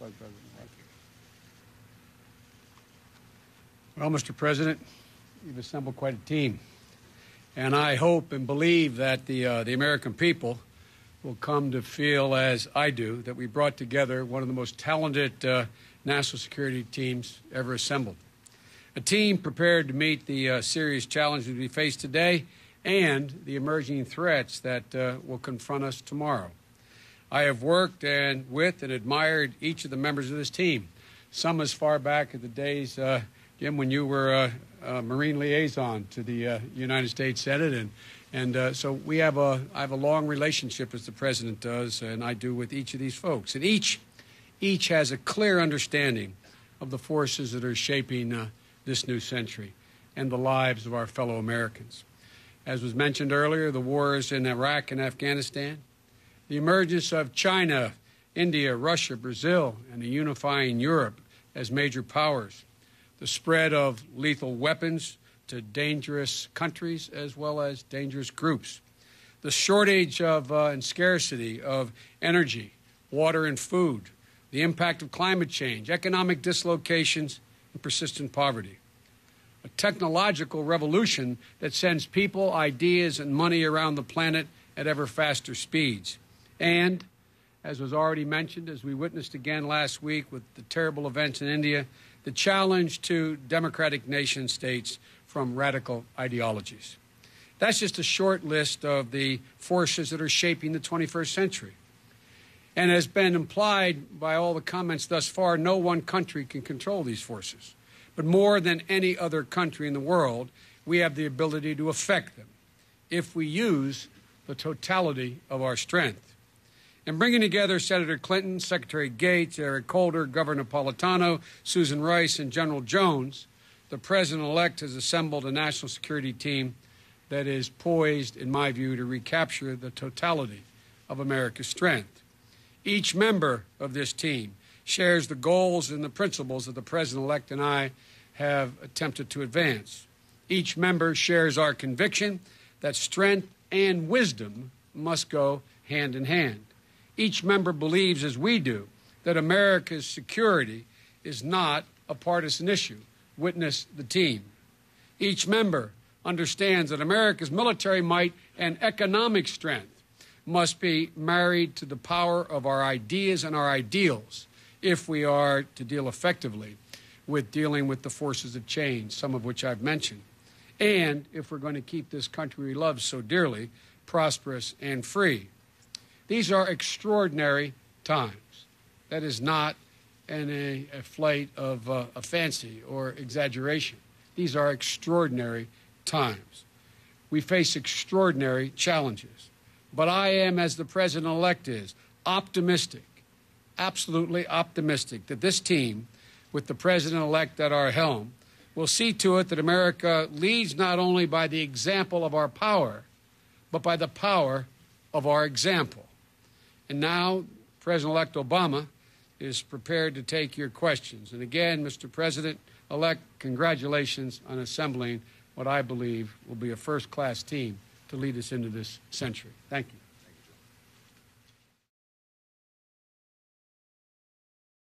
Vice President. Well, Mr. President, you've assembled quite a team, and I hope and believe that the American people will come to feel, as I do, that we brought together one of the most talented national security teams ever assembled. A team prepared to meet the serious challenges we face today and the emerging threats that will confront us tomorrow. I have worked with and admired each of the members of this team, some as far back as the days, Jim, when you were a Marine liaison to the United States Senate, and so I have a long relationship, as the President does, and I do, with each of these folks. And each has a clear understanding of the forces that are shaping this new century and the lives of our fellow Americans. As was mentioned earlier, the wars in Iraq and Afghanistan, the emergence of China, India, Russia, Brazil, and a unifying Europe as major powers, the spread of lethal weapons to dangerous countries as well as dangerous groups, the shortage of and scarcity of energy, water, and food, the impact of climate change, economic dislocations, and persistent poverty, a technological revolution that sends people, ideas, and money around the planet at ever faster speeds, and, as was already mentioned, as we witnessed again last week with the terrible events in India, the challenge to democratic nation states from radical ideologies. That's just a short list of the forces that are shaping the 21st century. And as been implied by all the comments thus far, no one country can control these forces. But more than any other country in the world, we have the ability to affect them if we use the totality of our strength. And bringing together Senator Clinton, Secretary Gates, Eric Holder, Governor Napolitano, Susan Rice, and General Jones, the President-elect has assembled a national security team that is poised, in my view, to recapture the totality of America's strength. Each member of this team shares the goals and the principles that the President-elect and I have attempted to advance. Each member shares our conviction that strength and wisdom must go hand in hand. Each member believes, as we do, that America's security is not a partisan issue. Witness the team. Each member understands that America's military might and economic strength must be married to the power of our ideas and our ideals if we are to deal effectively with dealing with the forces of change, some of which I've mentioned, and if we're going to keep this country we love so dearly prosperous and free. These are extraordinary times. That is not a flight of a fancy or exaggeration. These are extraordinary times. We face extraordinary challenges. But I am, as the President-elect is, optimistic, absolutely optimistic, that this team, with the President-elect at our helm, will see to it that America leads not only by the example of our power, but by the power of our example. And now, President-elect Obama is prepared to take your questions. And again, Mr. President-elect, congratulations on assembling what I believe will be a first-class team to lead us into this century. Thank you.